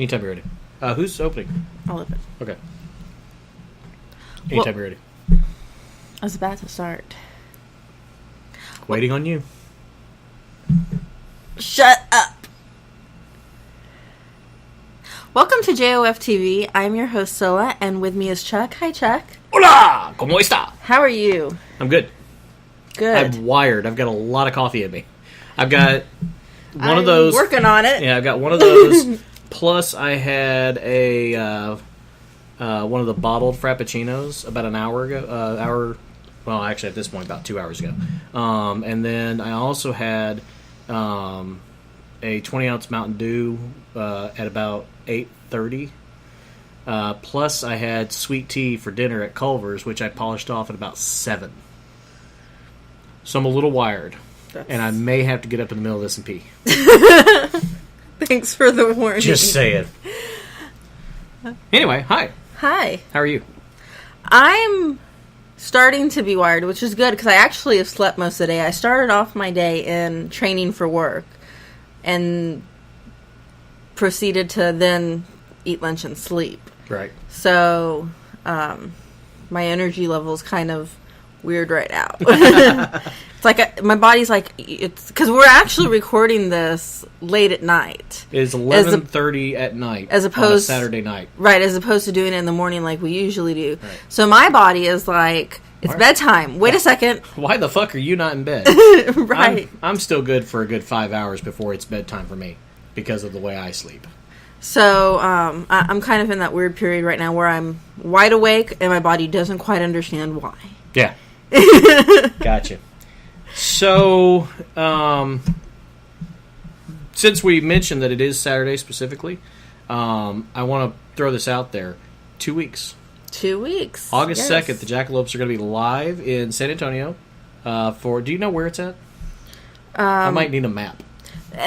Anytime you're ready. Who's opening? I'll open. Okay. Anytime you're ready. I was about to start. Waiting on you. Shut up. Welcome to JoF TV. I'm your host, Sola, and with me is Chuck. Hi, Chuck. Hola! ¿Cómo está? How are you? I'm good. Good. I'm wired. I've got a lot of coffee in me. I've got one of those. Working on it. Yeah, I've got one of those. Plus, I had a one of the bottled frappuccinos about an hour ago. Well, actually, at this point, about 2 hours ago. And then I also had a 20-ounce Mountain Dew at about 8:30. Plus, I had sweet tea for dinner at Culver's, which I polished off at about 7. So I'm a little wired. And I may have to get up in the middle of this and pee. Thanks for the warning. Just saying. Anyway, hi. Hi. How are you? I'm starting to be wired, which is good because I actually have slept most of the day. I started off my day in training for work and proceeded to then eat lunch and sleep. Right. So my energy level is kind of weird right now. It's like my body's like, it's because we're actually recording this late at night. It's 11:30 at night, as opposed on a Saturday night, right? As opposed to doing it in the morning like we usually do. Right. So my body is like, it's bedtime. Wait a second. Why the fuck are you not in bed? Right. I'm still good for a good 5 hours before it's bedtime for me because of the way I sleep. So I'm kind of in that weird period right now where I'm wide awake and my body doesn't quite understand why. Yeah. Gotcha. So, since we mentioned that it is Saturday specifically, I want to throw this out there. 2 weeks. 2 weeks. August 2nd, the Jackalopes are going to be live in San Antonio. Do you know where it's at? I might need a map.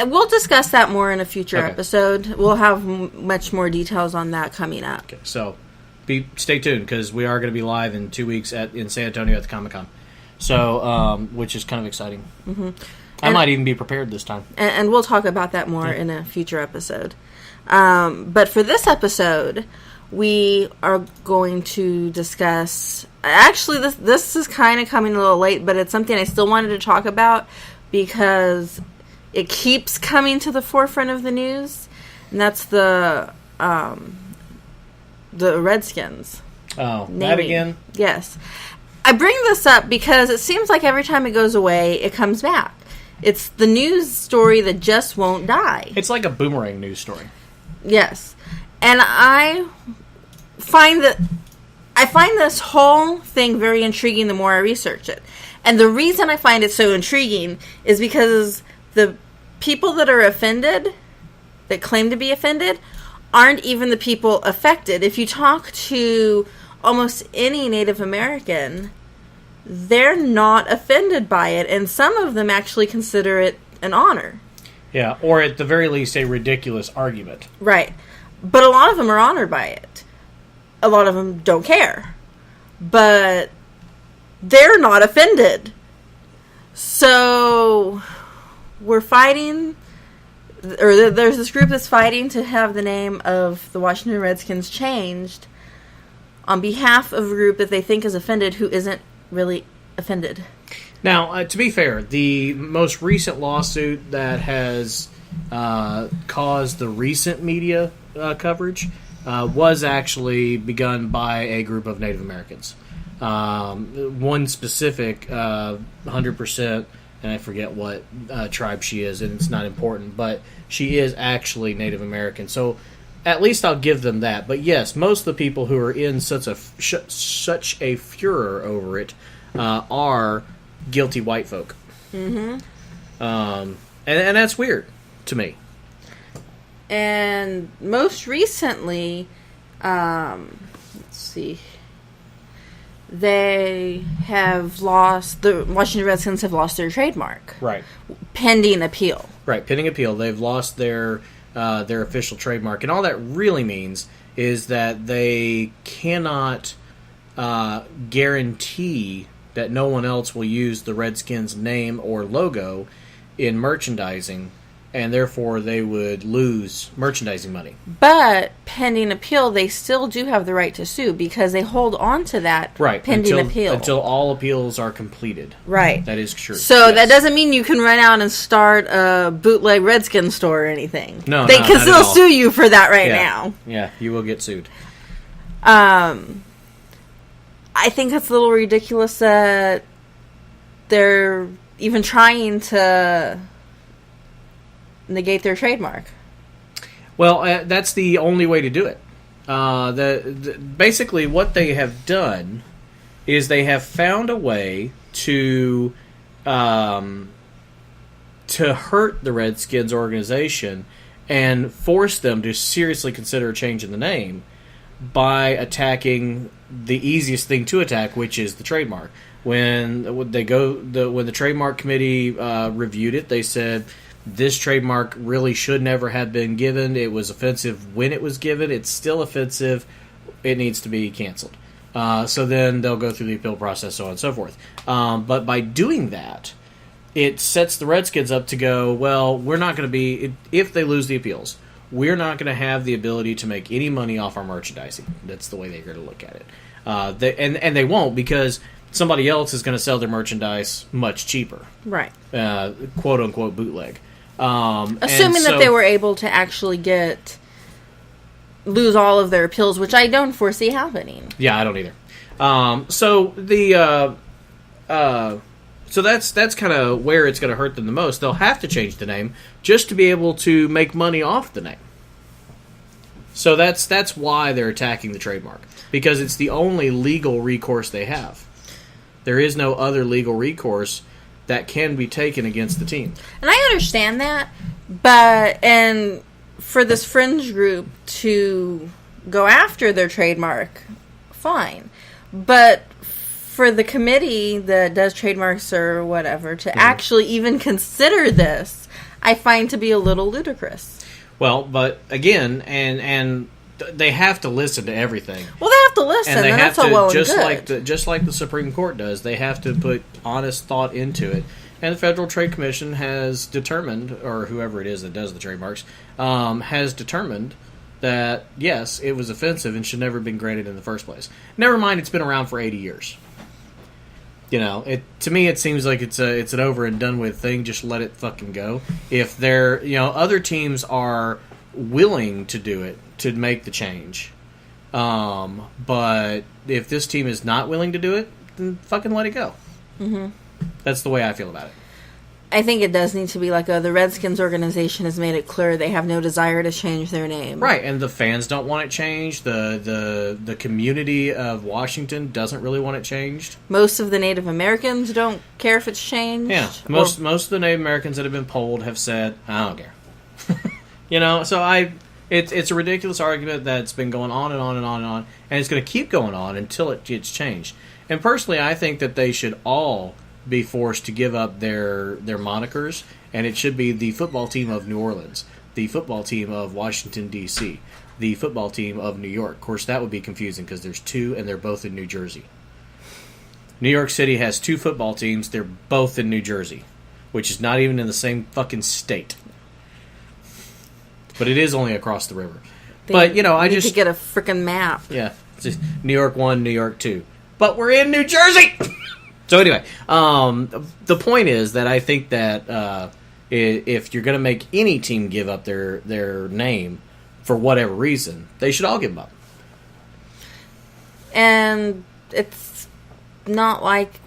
We'll discuss that more in a future episode. We'll have much more details on that coming up. Okay, so stay tuned because we are going to be live in 2 weeks in San Antonio at the Comic-Con. So, which is kind of exciting. Mm-hmm. I might even be prepared this time. And we'll talk about that more in a future episode. But for this episode, we are going to discuss... Actually, this is kind of coming a little late, but it's something I still wanted to talk about because it keeps coming to the forefront of the news, and that's the Redskins. Oh, that again? Yes. I bring this up because it seems like every time it goes away, it comes back. It's the news story that just won't die. It's like a boomerang news story. Yes. And I find this whole thing very intriguing the more I research it. And the reason I find it so intriguing is because the people that are offended, that claim to be offended, aren't even the people affected. If you talk to almost any Native American, they're not offended by it, and some of them actually consider it an honor. Yeah, or at the very least, a ridiculous argument. Right. But a lot of them are honored by it. A lot of them don't care. But they're not offended. So we're fighting, or there's this group that's fighting to have the name of the Washington Redskins changed on behalf of a group that they think is offended who isn't really offended. Now, to be fair, the most recent lawsuit that has caused the recent media coverage was actually begun by a group of Native Americans. One specific 100%, and I forget what tribe she is, and it's not important, but she is actually Native American. So at least I'll give them that. But yes, most of the people who are in such a furor over it are guilty white folk. Mm-hmm. And that's weird to me. And most recently, let's see, the Washington Redskins have lost their trademark. Right. Pending appeal. Right, pending appeal. They've lost their official trademark. And all that really means is that they cannot guarantee that no one else will use the Redskins name or logo in merchandising and therefore they would lose merchandising money. But pending appeal, they still do have the right to sue because they hold on to that pending appeal. Until all appeals are completed. Right. That is true. So that doesn't mean you can run out and start a bootleg Redskin store or anything. No, they can still sue you for that now. Yeah, you will get sued. I think it's a little ridiculous that they're even trying to negate their trademark. Well, that's the only way to do it. Basically, what they have done is they have found a way to hurt the Redskins organization and force them to seriously consider a change in the name by attacking the easiest thing to attack, which is the trademark. When the trademark committee reviewed it, they said this trademark really should never have been given. It was offensive when it was given. It's still offensive. It needs to be canceled. So then they'll go through the appeal process, so on and so forth. But by doing that, it sets the Redskins up to go, well, we're not going to be, if they lose the appeals, we're not going to have the ability to make any money off our merchandising. That's the way they're going to look at it. They won't, because somebody else is going to sell their merchandise much cheaper. Right. Quote-unquote bootleg. Assuming that they were able to actually lose all of their appeals, which I don't foresee happening. Yeah, I don't either. So that's kind of where it's going to hurt them the most. They'll have to change the name just to be able to make money off the name. So that's why they're attacking the trademark, because it's the only legal recourse they have. There is no other legal recourse that can be taken against the team. And I understand that, and for this fringe group to go after their trademark, fine. But for the committee that does trademarks or whatever to actually even consider this, I find to be a little ludicrous. Well, but again, and they have to listen to everything. Well, they have to listen, and that's all well and good. Just like the Supreme Court does, they have to put honest thought into it. And the Federal Trade Commission has determined, or whoever it is that does the trademarks, has determined that, yes, it was offensive and should never have been granted in the first place. Never mind, it's been around for 80 years. You know, to me, it seems like it's an over and done with thing. Just let it fucking go. If other teams are willing to do it, to make the change, but if this team is not willing to do it, then fucking let it go. Mm-hmm. That's the way I feel about it. I think it does need to be like the Redskins organization has made it clear they have no desire to change their name. Right, and the fans don't want it changed. The community of Washington doesn't really want it changed. Most of the Native Americans don't care if it's changed. Yeah, most of the Native Americans that have been polled have said, I don't care. So it's a ridiculous argument that's been going on and on and on and on, and it's going to keep going on until it gets changed. And personally, I think that they should all be forced to give up their monikers, and it should be the football team of New Orleans, the football team of Washington, D.C., the football team of New York. Of course, that would be confusing because there's two, and they're both in New Jersey. New York City has two football teams. They're both in New Jersey, which is not even in the same fucking state. But it is only across the river. I need to get a freaking map. Yeah, it's just New York 1, New York 2. But we're in New Jersey! So anyway, the point is that I think that if you're going to make any team give up their name for whatever reason, they should all give them up. And it's not like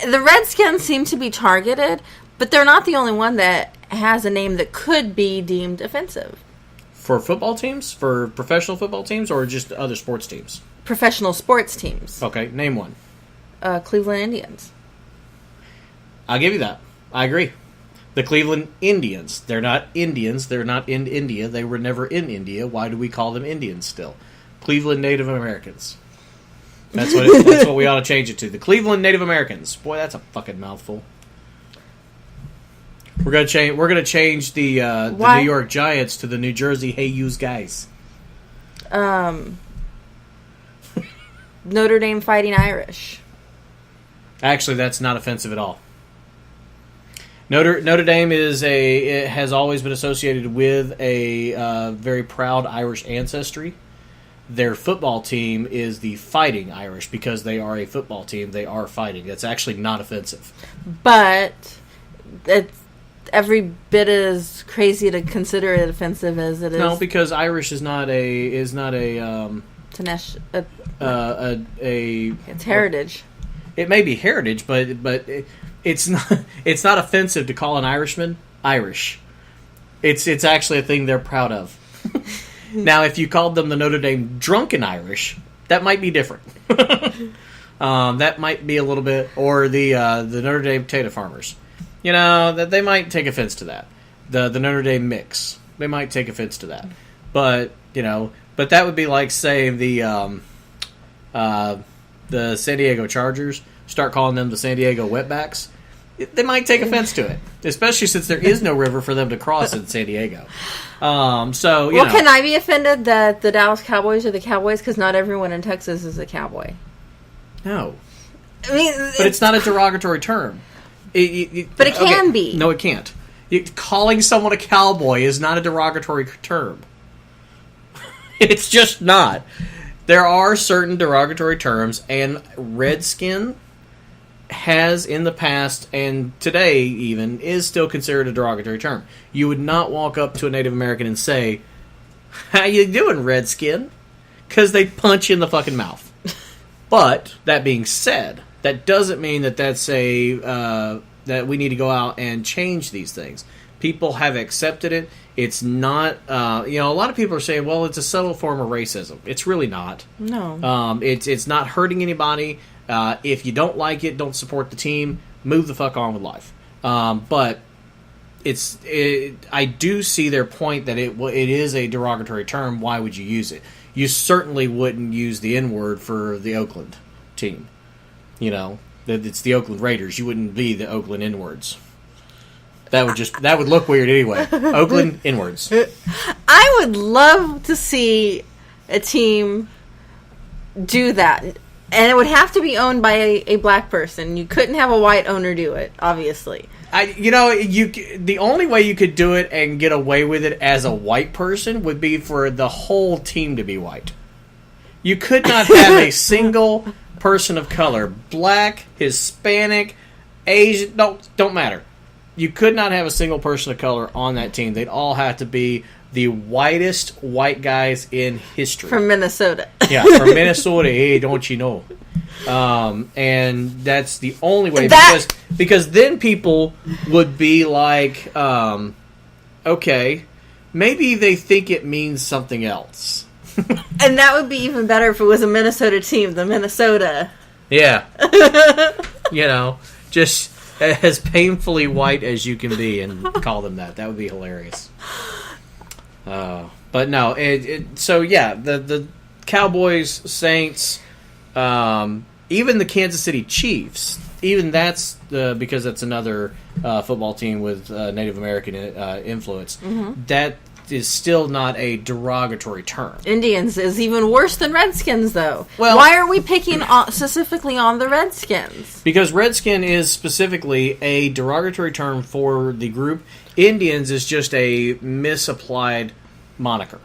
the Redskins seem to be targeted, but they're not the only one that has a name that could be deemed offensive. For football teams? For professional football teams, or just other sports teams? Professional sports teams. Okay, name one. Cleveland Indians. I'll give you that. I agree. The Cleveland Indians. They're not Indians. They're not in India. They were never in India. Why do we call them Indians still? Cleveland Native Americans. That's what we ought to change it to. The Cleveland Native Americans. Boy, that's a fucking mouthful. We're gonna change the New York Giants to the New Jersey Hey Yous Guys. Notre Dame Fighting Irish. Actually, that's not offensive at all. Notre Dame it has always been associated with a very proud Irish ancestry. Their football team is the Fighting Irish because they are a football team. They are fighting. That's actually not offensive. But it's every bit as crazy to consider it offensive as it is. No, because Irish is not a it's heritage. It may be heritage, but it's not offensive to call an Irishman Irish. It's actually a thing they're proud of. Now, if you called them the Notre Dame Drunken Irish, that might be different. That might be a little bit, or the Notre Dame Potato Farmers. You know, that they might take offense to that. The Notre Dame Mix, they might take offense to that. But that would be like saying the San Diego Chargers, start calling them the San Diego Wetbacks. They might take offense to it, especially since there is no river for them to cross in San Diego. Can I be offended that the Dallas Cowboys are the Cowboys because not everyone in Texas is a cowboy? No, I mean, but it's not a derogatory term. But it can be. No, it can't. Calling someone a cowboy is not a derogatory term. It's just not. There are certain derogatory terms, and redskin has in the past, and today even, is still considered a derogatory term. You would not walk up to a Native American and say, "How you doing, redskin?" Because they'd punch you in the fucking mouth. But, that being said, that doesn't mean that that's that we need to go out and change these things. People have accepted it. It's not, a lot of people are saying, well, it's a subtle form of racism. It's really not. No. It's not hurting anybody. If you don't like it, don't support the team, move the fuck on with life. But I do see their point that it is a derogatory term. Why would you use it? You certainly wouldn't use the N-word for the Oakland team. That it's the Oakland Raiders. You wouldn't be the Oakland N-words. That would look weird anyway. Oakland N-words. I would love to see a team do that. And it would have to be owned by a black person. You couldn't have a white owner do it, obviously. The only way you could do it and get away with it as a white person would be for the whole team to be white. You could not have a single person of color, black, Hispanic, Asian, don't matter. You could not have a single person of color on that team. They'd all have to be the whitest white guys in history. From Minnesota. Yeah, from Minnesota, hey, don't you know? And that's the only way, because then people would be like, okay, maybe they think it means something else. And that would be even better if it was a Minnesota team, the Minnesota. Yeah. Just as painfully white as you can be and call them that. That would be hilarious. But no, the Cowboys, Saints, even the Kansas City Chiefs, even that's because that's another football team with Native American influence. Mm-hmm. That is still not a derogatory term. Indians is even worse than Redskins, though. Well, why are we picking specifically on the Redskins? Because Redskin is specifically a derogatory term for the group. Indians is just a misapplied moniker.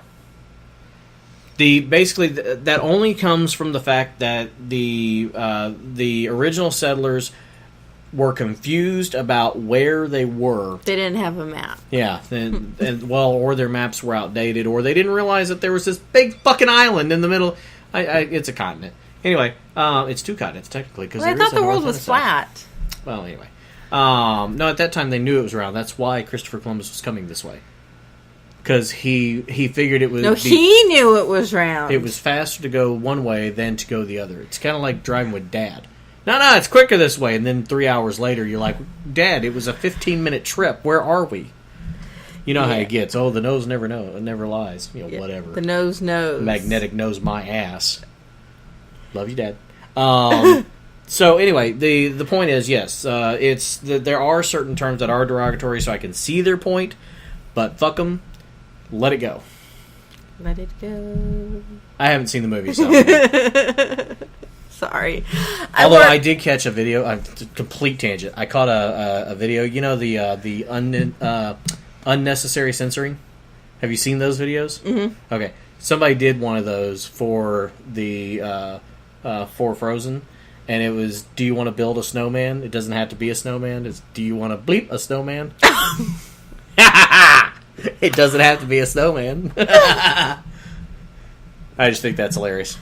That only comes from the fact that the original settlers were confused about where they were. They didn't have a map. Yeah, or their maps were outdated, or they didn't realize that there was this big fucking island in the middle. It's a continent. Anyway, it's two continents technically. Because I thought the world was flat. Well, anyway, no, at that time they knew it was round. That's why Christopher Columbus was coming this way. Because he figured it was... No, he knew it was round. It was faster to go one way than to go the other. It's kind of like driving with Dad. No, it's quicker this way. And then 3 hours later, you're like, Dad, it was a 15-minute trip. Where are we? You know how it gets. Oh, the nose never lies. Whatever. The nose knows. Magnetic knows my ass. Love you, Dad. So anyway, the point is, yes, there are certain terms that are derogatory, so I can see their point, but fuck them. Let it go. Let it go. I haven't seen the movie, so. Sorry. sorry. Although I did catch a video, complete tangent. I caught a video. You know the unnecessary censoring. Have you seen those videos? Mm-hmm. Okay, somebody did one of those for the for Frozen, and it was, "Do you want to build a snowman?" It doesn't have to be a snowman. It's, "Do you want to bleep a snowman?" It doesn't have to be a snowman. I just think that's hilarious.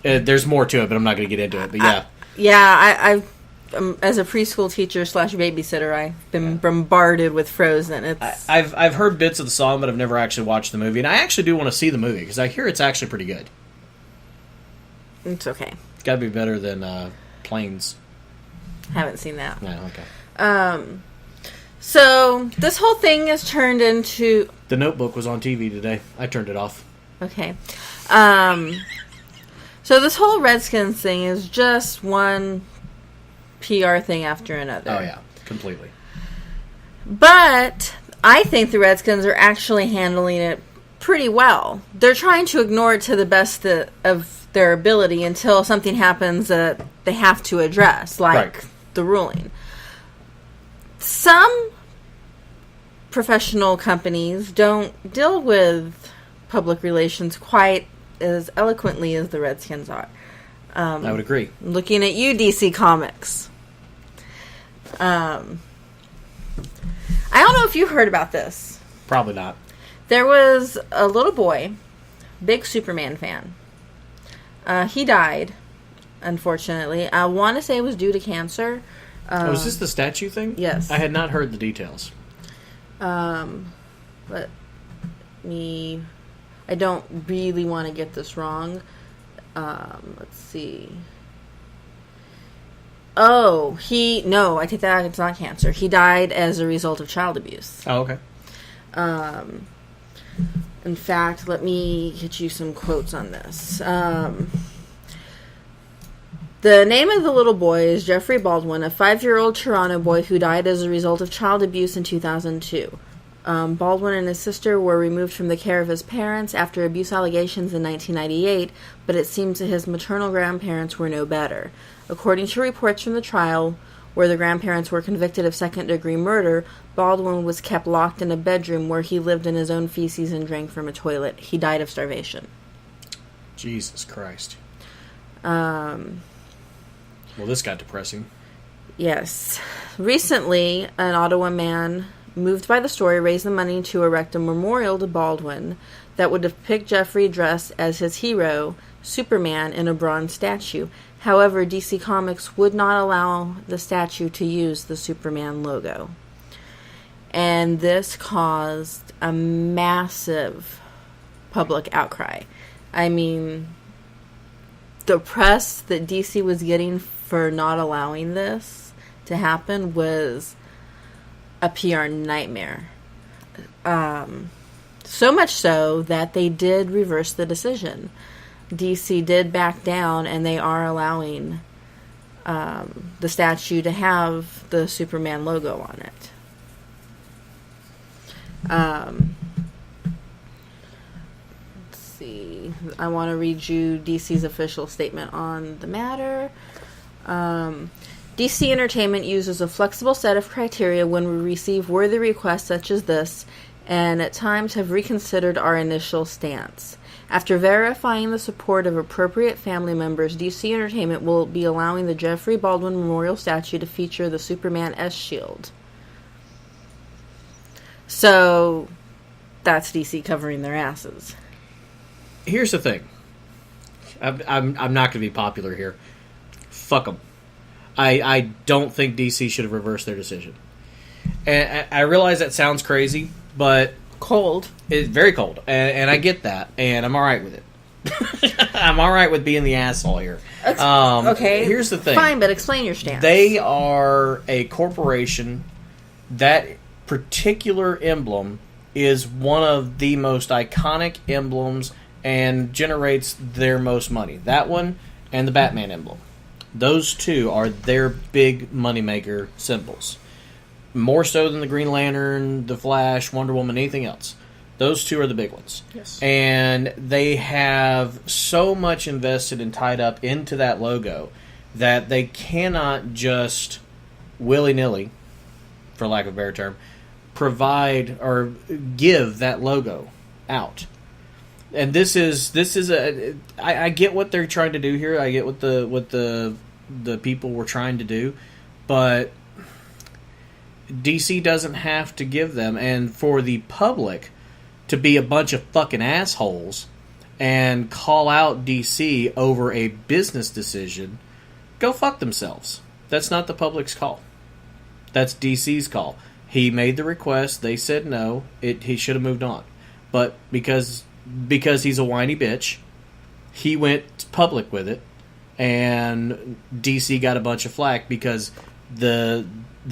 There's more to it, but I'm not going to get into it. But yeah, as a preschool teacher / babysitter, I've been bombarded with Frozen. I've heard bits of the song, but I've never actually watched the movie, and I actually do want to see the movie because I hear it's actually pretty good. It's okay. It's got to be better than Planes. Haven't seen that. No, okay. So this whole thing has turned into... The Notebook was on TV today. I turned it off. Okay. So this whole Redskins thing is just one PR thing after another. Oh, yeah. Completely. But I think the Redskins are actually handling it pretty well. They're trying to ignore it to the best of their ability until something happens that they have to address, like the ruling. Some professional companies don't deal with public relations quite as eloquently as the Redskins are. I would agree. Looking at you, DC Comics. I don't know if you heard about this. Probably not. There was a little boy, big Superman fan. He died, unfortunately. I want to say it was due to cancer. Was this the statue thing? Yes. I had not heard the details. But I don't really want to get this wrong. Let's see. Oh, I take that back. It's not cancer. He died as a result of child abuse. Oh, okay. In fact, let me get you some quotes on this. The name of the little boy is Jeffrey Baldwin, a 5-year-old Toronto boy who died as a result of child abuse in 2002. Baldwin and his sister were removed from the care of his parents after abuse allegations in 1998, but it seems that his maternal grandparents were no better. According to reports from the trial, where the grandparents were convicted of second-degree murder, Baldwin was kept locked in a bedroom where he lived in his own feces and drank from a toilet. He died of starvation. Jesus Christ. Well, this got depressing. Yes. Recently, an Ottawa man, moved by the story, raised the money to erect a memorial to Baldwin that would depict Jeffrey dressed as his hero, Superman, in a bronze statue. However, DC Comics would not allow the statue to use the Superman logo. And this caused a massive public outcry. I mean, the press that DC was getting for not allowing this to happen was a PR nightmare. So much so that they did reverse the decision. DC did back down, and they are allowing the statue to have the Superman logo on it. Let's see. I want to read you DC's official statement on the matter. DC Entertainment uses a flexible set of criteria when we receive worthy requests such as this, and at times have reconsidered our initial stance. After verifying the support of appropriate family members, DC Entertainment will be allowing the Jeffrey Baldwin Memorial Statue to feature the Superman S-Shield. So, that's DC covering their asses. Here's the thing. I'm not going to be popular here. Fuck them. I don't think DC should have reversed their decision. And I realize that sounds crazy, but... Cold. It's very cold. And I get that. And I'm alright with it. I'm alright with being the asshole here. Okay. Here's the thing. Fine, but explain your stance. They are a corporation. That particular emblem is one of the most iconic emblems and generates their most money. That one and the Batman emblem. Those two are their big moneymaker symbols. More so than the Green Lantern, the Flash, Wonder Woman, anything else. Those two are the big ones. Yes. And they have so much invested and tied up into that logo that they cannot just willy-nilly, for lack of a better term, provide or give that logo out. And this is I get what they're trying to do here. I get what the people were trying to do, but DC doesn't have to give them. And for the public to be a bunch of fucking assholes and call out DC over a business decision, go fuck themselves. That's not the public's call. That's DC's call. He made the request. They said no. He should have moved on. But because he's a whiny bitch, he went public with it, and DC got a bunch of flack because the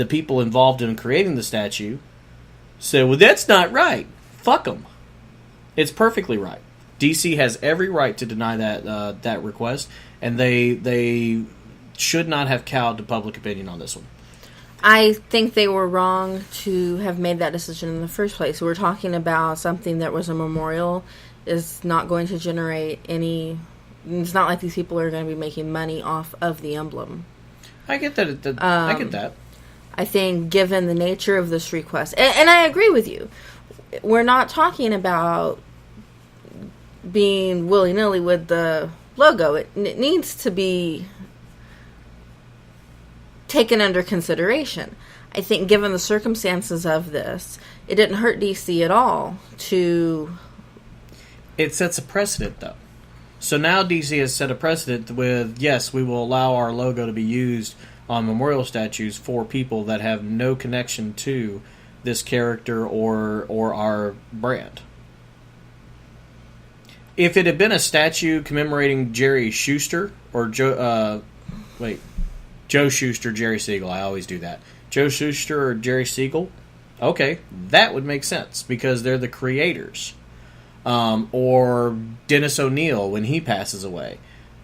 people involved in creating the statue said, well, that's not right. Fuck them. It's perfectly right. DC has every right to deny that request, and they should not have cowed to public opinion on this one. I think they were wrong to have made that decision in the first place. We're talking about something that was a memorial, is not going to generate any... It's not like these people are going to be making money off of the emblem. I get that. I get that. I think given the nature of this request... And I agree with you. We're not talking about being willy-nilly with the logo. It needs to be taken under consideration. I think given the circumstances of this, it didn't hurt DC at all to... It sets a precedent, though. So now DC has set a precedent with, yes, we will allow our logo to be used on memorial statues for people that have no connection to this character or our brand. If it had been a statue commemorating Jerry Schuster or Joe Schuster, Jerry Siegel, I always do that. Joe Schuster or Jerry Siegel, okay, that would make sense because they're the creators. Or Dennis O'Neil when he passes away.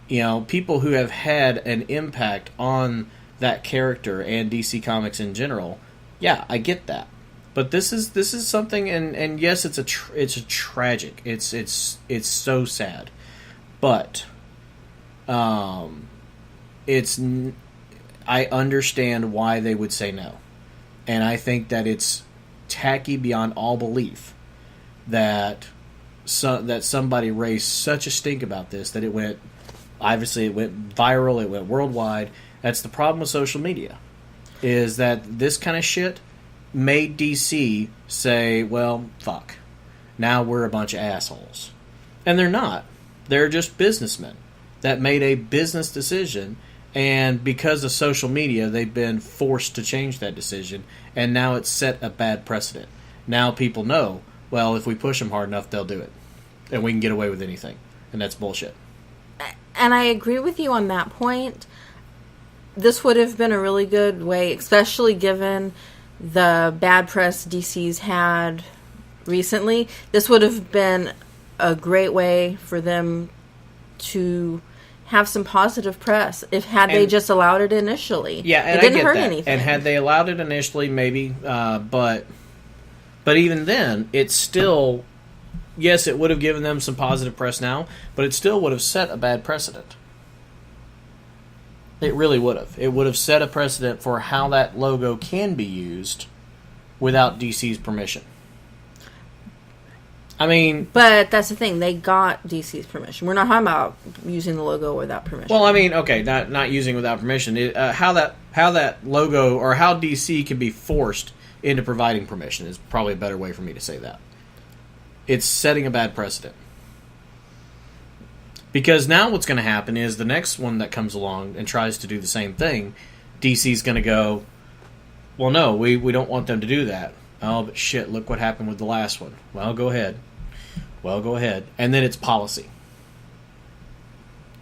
You know, people who have had an impact on that character and DC Comics in general. Yeah, I get that. But this is something, and yes, it's tragic. It's so sad. But I understand why they would say no. And I think that it's tacky beyond all belief that somebody raised such a stink about this that it went viral, it went worldwide. That's the problem with social media, is that this kind of shit made DC say, well, fuck, now we're a bunch of assholes. And they're not. They're just businessmen that made a business decision, and because of social media, they've been forced to change that decision, and now it's set a bad precedent. Now people know, well, if we push them hard enough, they'll do it. And we can get away with anything. And that's bullshit. And I agree with you on that point. This would have been a really good way, especially given the bad press DC's had recently. This would have been a great way for them to have some positive press they just allowed it initially. Yeah, and it didn't I get hurt that. anything. And had they allowed it initially, maybe, but even then, it's still, yes, it would have given them some positive press now, but it still would have set a bad precedent. It really would have. It would have set a precedent for how that logo can be used without DC's permission. I mean... But that's the thing. They got DC's permission. We're not talking about using the logo without permission. Well, I mean, okay, not using without permission. How that logo, or how DC can be forced into providing permission is probably a better way for me to say that. It's setting a bad precedent. Because now what's going to happen is the next one that comes along and tries to do the same thing, DC's going to go, well, no, we don't want them to do that. Oh, but shit, look what happened with the last one. Well, go ahead. And then it's policy.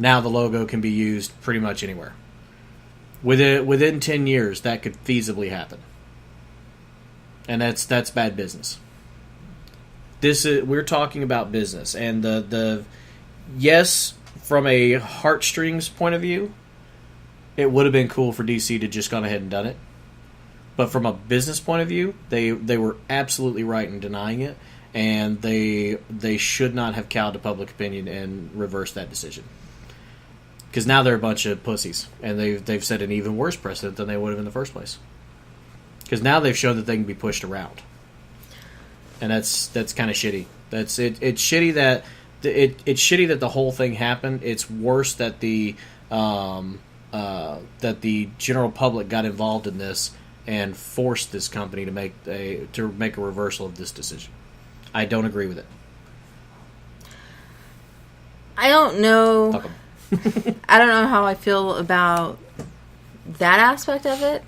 Now the logo can be used pretty much anywhere. Within 10 years, that could feasibly happen. And that's bad business. We're talking about business, and the yes, from a heartstrings point of view, it would have been cool for DC to just gone ahead and done it. But from a business point of view, they were absolutely right in denying it, and they should not have cowed to public opinion and reversed that decision. Because now they're a bunch of pussies, and they've set an even worse precedent than they would have in the first place. Because now they've shown that they can be pushed around, and that's kind of shitty. It's shitty that it's shitty that the whole thing happened. It's worse that the general public got involved in this and forced this company to make a reversal of this decision. I don't agree with it. I don't know. Fuck 'em. I don't know how I feel about that aspect of it.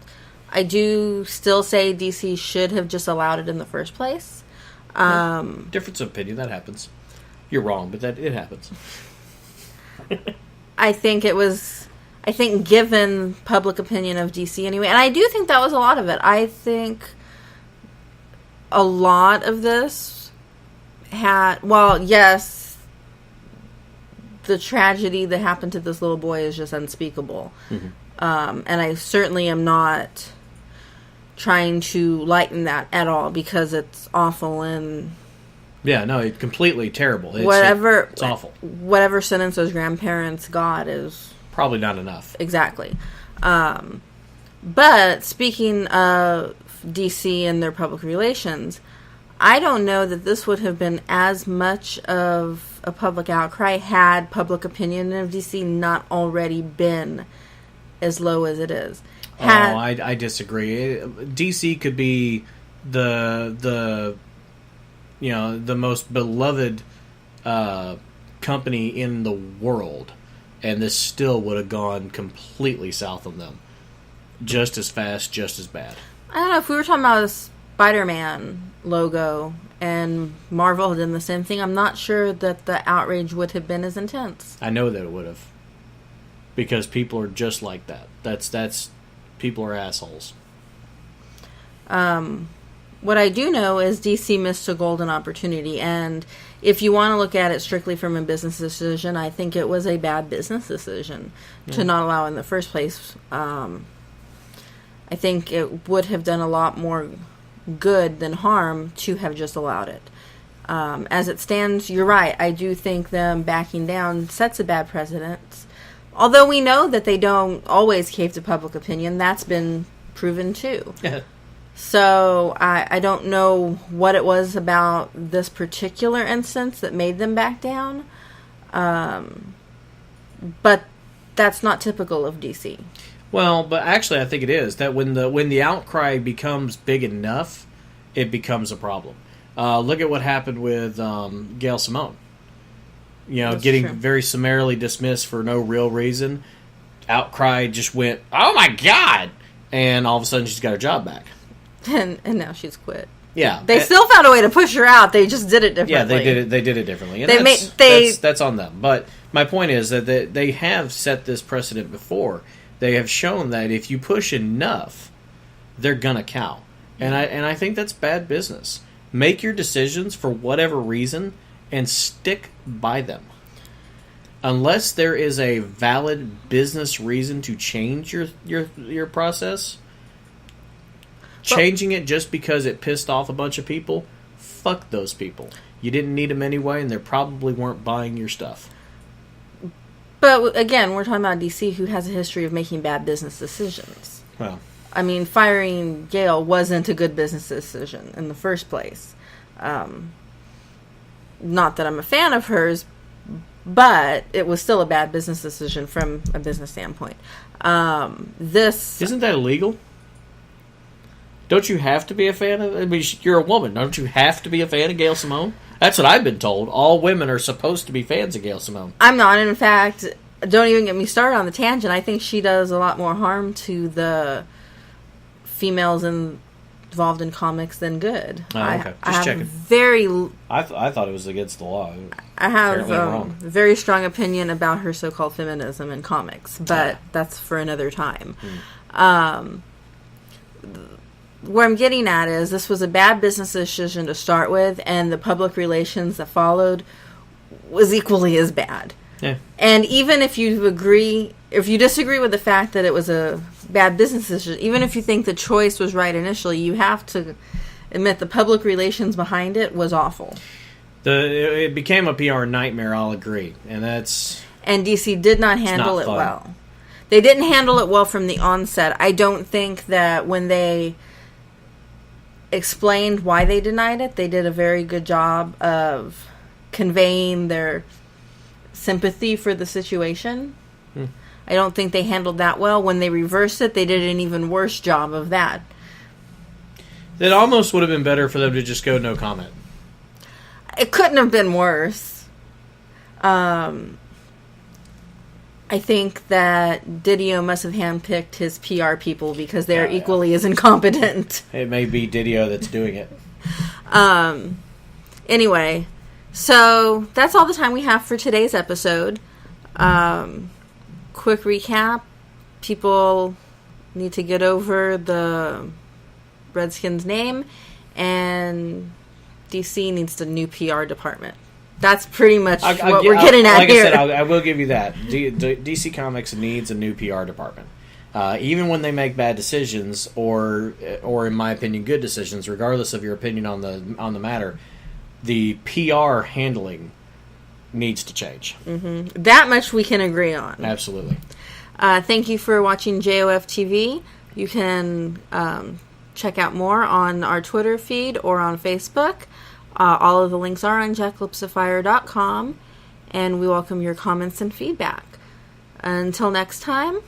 I do still say DC should have just allowed it in the first place. Difference of opinion, that happens. You're wrong, but it happens. I think given public opinion of DC anyway, and I do think that was a lot of it. I think a lot of this yes, the tragedy that happened to this little boy is just unspeakable. Mm-hmm. And I certainly am not trying to lighten that at all, because it's awful and... Yeah, no, it's completely terrible. It's awful. Whatever sentence those grandparents got is... Probably not enough. Exactly. But speaking of DC and their public relations, I don't know that this would have been as much of a public outcry had public opinion of DC not already been as low as it is. I disagree. DC could be the most beloved company in the world, and this still would have gone completely south on them. Just as fast, just as bad. I don't know, if we were talking about a Spider-Man logo and Marvel had done the same thing, I'm not sure that the outrage would have been as intense. I know that it would have. Because people are just like that. That's people are assholes. What I do know is DC missed a golden opportunity, and if you want to look at it strictly from a business decision, I think it was a bad business decision to not allow it in the first place. I think it would have done a lot more good than harm to have just allowed it. As it stands, you're right. I do think them backing down sets a bad precedent. Although we know that they don't always cave to public opinion, that's been proven too. Yeah. So I don't know what it was about this particular instance that made them back down. But that's not typical of DC. Well, but actually I think it is. That when the outcry becomes big enough, it becomes a problem. Look at what happened with Gail Simone. That's getting true. Very summarily dismissed for no real reason. Outcry just went, oh my God! And all of a sudden she's got her job back. And now she's quit. Yeah. They still found a way to push her out. They just did it differently. Yeah, they did it differently. And that's on them. But my point is that they have set this precedent before. They have shown that if you push enough, they're gonna cow. And I think that's bad business. Make your decisions for whatever reason and stick by them. Unless there is a valid business reason to change your process, changing it just because it pissed off a bunch of people, fuck those people. You didn't need them anyway, and they probably weren't buying your stuff. But again, we're talking about DC, who has a history of making bad business decisions. Well, I mean, firing Gail wasn't a good business decision in the first place. Not that I'm a fan of hers, but it was still a bad business decision from a business standpoint. Isn't that illegal? Don't you have to be a fan of... I mean, you're a woman. Don't you have to be a fan of Gail Simone? That's what I've been told. All women are supposed to be fans of Gail Simone. I'm not. In fact, don't even get me started on the tangent. I think she does a lot more harm to the females involved in comics than good. Oh, okay. Just checking. I thought it was against the law. I have a very strong opinion about her so-called feminism in comics, but that's for another time. Where I'm getting at is this was a bad business decision to start with, and the public relations that followed was equally as bad. Yeah. And even if you disagree with the fact that it was a bad business decision, even if you think the choice was right initially, you have to admit the public relations behind it was awful. It became a PR nightmare, I'll agree. And that's... And DC did not handle not it fun. well. They didn't handle it well from the onset. I don't think that when they explained why they denied it, they did a very good job of conveying their sympathy for the situation. I don't think they handled that well. When they reversed it, they did an even worse job of that. It almost would have been better for them to just go no comment. It couldn't have been worse. I think that Didio must have handpicked his PR people because they're equally as incompetent. It may be Didio that's doing it. Anyway, so that's all the time we have for today's episode. Quick recap. People need to get over the Redskins name, and DC needs a new PR department. That's pretty much what we're getting at here. Like I said, I will give you that. DC Comics needs a new PR department. Even when they make bad decisions, or in my opinion, good decisions, regardless of your opinion on the matter, the PR handling needs to change. Mm-hmm. That much we can agree on. Absolutely. Thank you for watching JoF TV. You can check out more on our Twitter feed or on Facebook. All of the links are on jacklipsofire.com, and we welcome your comments and feedback. Until next time,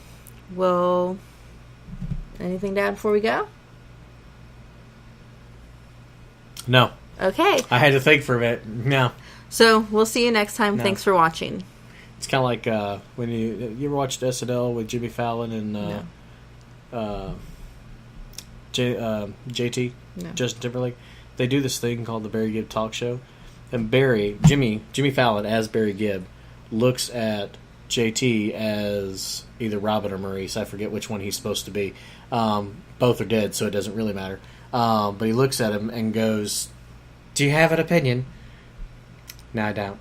anything to add before we go? No. Okay. I had to think for a bit. No. So, we'll see you next time. No. Thanks for watching. It's kind of like when you ever watched SNL with Jimmy Fallon and JT, No. Justin Timberlake. They do this thing called the Barry Gibb Talk Show, and Jimmy Fallon as Barry Gibb looks at JT as either Robin or Maurice. I forget which one he's supposed to be. Both are dead, so it doesn't really matter. But he looks at him and goes, "Do you have an opinion?" No, I don't.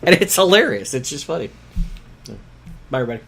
And it's hilarious. It's just funny. Bye, everybody.